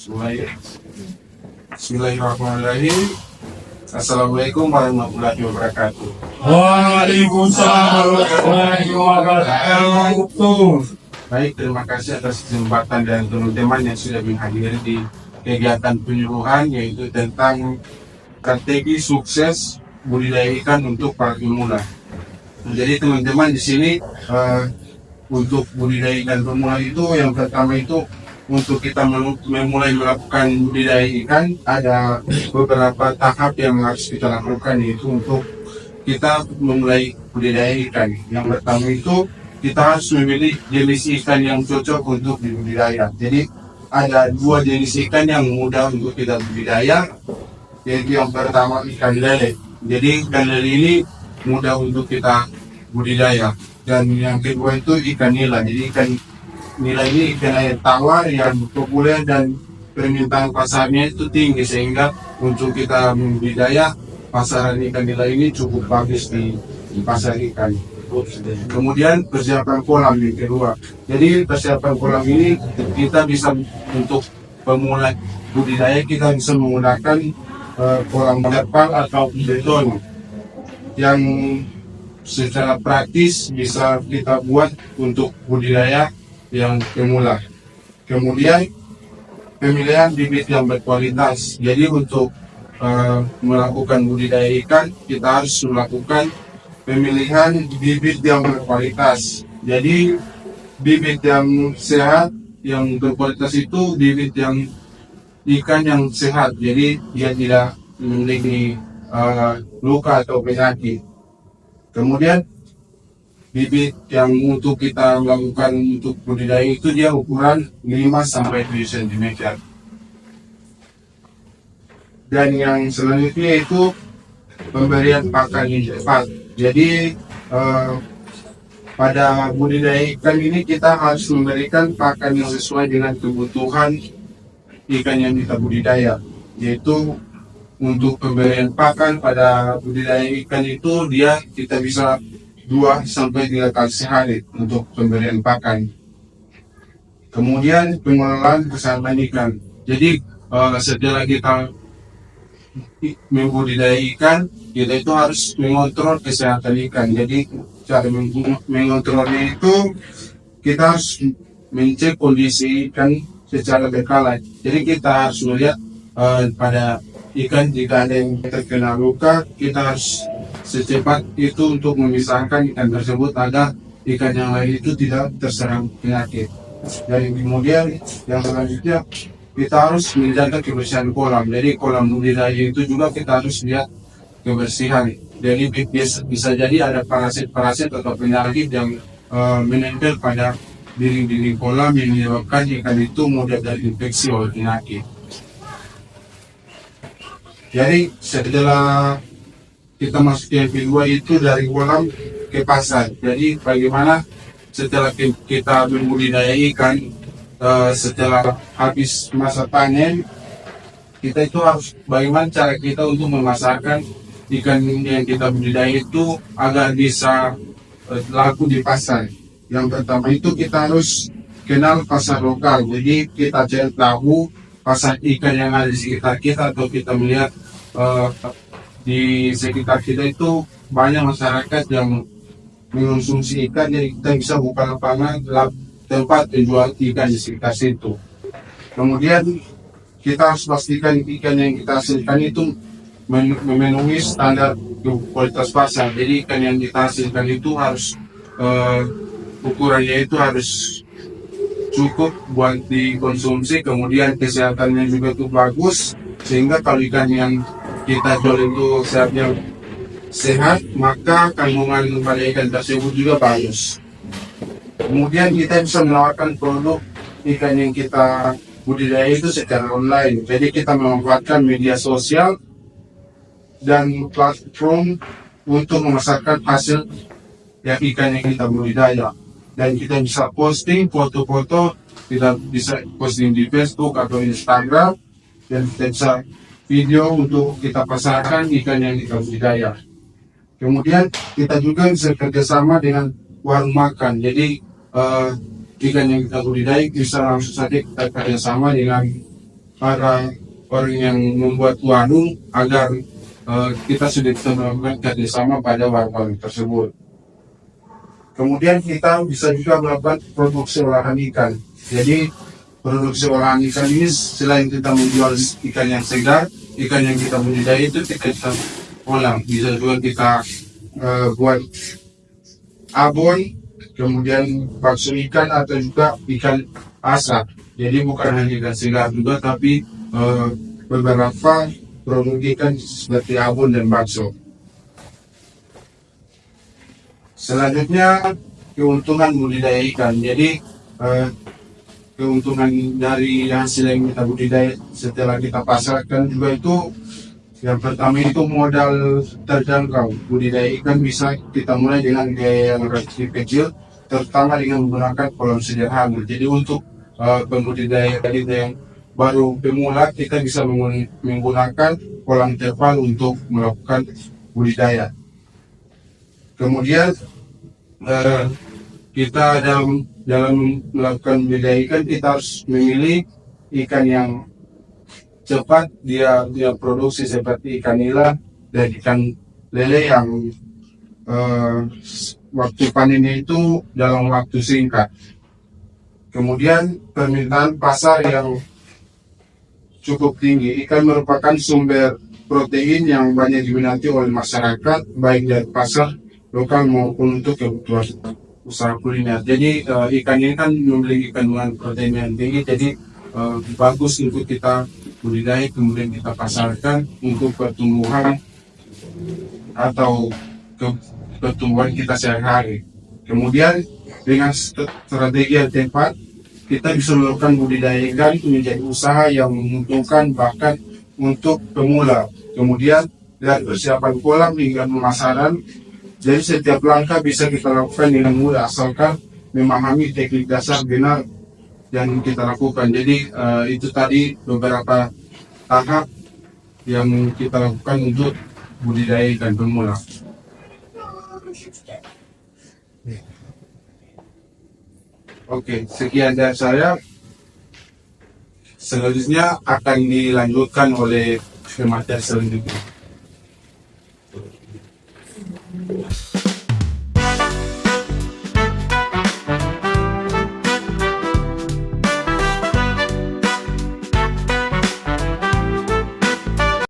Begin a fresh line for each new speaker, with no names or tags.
Mulai. Bismillahirrahmanirrahim. Assalamualaikum warahmatullahi wabarakatuh.
Waalaikumsalam warahmatullahi wabarakatuh.
Baik, terima kasih atas kesempatan dan teman-teman yang sudah menghadiri di kegiatan penyuluhan, yaitu tentang strategi sukses budidaya ikan untuk para pemula. Jadi teman-teman di sini untuk budidaya ikan pemula itu yang pertama itu untuk kita memulai melakukan budidaya ikan ada beberapa tahap yang harus kita lakukan, yaitu untuk kita memulai budidaya ikan. Yang pertama itu kita harus memilih jenis ikan yang cocok untuk dibudidaya. Jadi ada dua jenis ikan yang mudah untuk kita budidaya, yaitu yang pertama ikan lele. Jadi ikan lele ini mudah untuk kita budidaya. Dan yang kedua itu ikan nila. Jadi ikan nila ini ikan air tawar yang populer dan permintaan pasarnya itu tinggi, sehingga untuk kita membudidaya pasaran ikan nila ini cukup bagus di pasar ikan. Kemudian persiapan kolam yang kedua. Jadi persiapan kolam ini kita bisa untuk pemula budidaya kita bisa menggunakan kolam terpal atau beton yang secara praktis bisa kita buat untuk budidaya yang pemula. Kemudian pemilihan bibit yang berkualitas. Jadi untuk melakukan budidaya ikan kita harus melakukan pemilihan bibit yang berkualitas. Jadi bibit yang sehat yang berkualitas itu bibit yang ikan yang sehat. Jadi dia tidak memiliki luka atau penyakit. Kemudian bibit yang untuk kita melakukan untuk budidaya itu dia ukuran 5-7 cm. Dan yang selanjutnya itu pemberian pakan yang tepat. Jadi pada budidaya ikan ini kita harus memberikan pakan yang sesuai dengan kebutuhan ikan yang kita budidaya. Yaitu untuk pemberian pakan pada budidaya ikan itu kita bisa 2-3 kali sehari untuk pemberian pakan. Kemudian pengelolaan kesehatan ikan. Jadi setelah kita membudidaya ikan, kita itu harus mengontrol kesehatan ikan. Jadi cara mengontrolnya itu kita harus mencek kondisi ikan secara berkala. Jadi kita harus melihat pada ikan jika ada yang terkena luka, kita harus secepat itu untuk memisahkan ikan tersebut agar ikan yang lain itu tidak terserang penyakit. Dan kemudian yang selanjutnya kita harus menjaga kebersihan kolam. Jadi kolam budidaya itu juga kita harus lihat kebersihan. Jadi bisa jadi ada parasit-parasit atau penyakit yang menempel pada dinding-dinding kolam yang menyebabkan ikan itu mudah terinfeksi oleh penyakit. Jadi setelah kita masuk yang kedua itu dari kolam ke pasar. Jadi bagaimana setelah kita membudidaya ikan, setelah habis masa panen, kita itu harus bagaimana cara kita untuk memasarkan ikan yang kita budidaya itu agar bisa laku di pasar. Yang pertama itu kita harus kenal pasar lokal. Jadi kita cari tahu pasar ikan yang ada di sekitar kita, atau kita melihat di sekitar kita itu banyak masyarakat yang mengonsumsi ikan, jadi kita bisa buka lapangan tempat penjual ikan di sekitar situ. Kemudian kita harus pastikan ikan yang kita hasilkan itu memenuhi standar kualitas pasar. Jadi ikan yang kita hasilkan itu harus ukurannya itu harus cukup buat dikonsumsi, kemudian kesehatannya juga itu bagus, sehingga kalau ikan yang kita jual itu sehat, maka kandungan pada ikan tersebut juga bagus. Kemudian kita bisa menawarkan produk ikan yang kita budidaya itu secara online. Jadi kita memanfaatkan media sosial dan platform untuk memasarkan hasil ikan yang kita budidaya. Dan kita bisa posting foto-foto, kita bisa posting di Facebook atau Instagram, dan kita bisa video untuk kita pasarkan ikan yang kita budidaya. Kemudian kita juga bisa kerjasama dengan warung makan. Jadi ikan yang kita budidaya bisa langsung saja kita kerjasama dengan para orang yang membuat warung agar kita sudah bisa melakukan kerjasama pada warung tersebut. Kemudian kita bisa juga melakukan produksi olahan ikan. Jadi produksi olahan ikan ini selain kita menjual ikan yang segar, ikan yang kita budidaya itu kita olah. Bisa juga kita buat abon, kemudian bakso ikan atau juga ikan asap. Jadi bukan hanya ikan segar juga, tapi beberapa produk ikan seperti abon dan bakso. Selanjutnya keuntungan budidaya ikan. Jadi keuntungan dari hasil yang kita budidaya setelah kita pasarkan juga itu, yang pertama itu modal terjangkau. Budidaya ikan bisa kita mulai dengan biaya yang relatif kecil, terutama dengan menggunakan kolam sederhana. Jadi untuk pembudidaya yang baru pemula, kita bisa menggunakan kolam terpal untuk melakukan budidaya. Kemudian kita dalam melakukan budidaya ikan, kita harus memilih ikan yang cepat dia produksi, seperti ikan nila dan ikan lele yang waktu panennya itu dalam waktu singkat. Kemudian permintaan pasar yang cukup tinggi. Ikan merupakan sumber protein yang banyak diminati oleh masyarakat, baik dari pasar lokal maupun untuk kebutuhan usaha kuliner. Jadi ikan ini kan memiliki kandungan protein yang tinggi, jadi bagus untuk kita budidaya kemudian kita pasarkan untuk pertumbuhan atau pertumbuhan kita sehari-hari. Kemudian dengan strategi yang tepat, kita bisa melakukan budidaya ikan menjadi usaha yang menguntungkan bahkan untuk pemula. Kemudian dari persiapan kolam hingga pemasaran, jadi setiap langkah bisa kita lakukan dengan mudah asalkan memahami teknik dasar benar yang kita lakukan. Jadi itu tadi beberapa tahap yang kita lakukan untuk budidaya ikan pemula. Oke, sekian dari saya. Selanjutnya akan dilanjutkan oleh materi selanjutnya.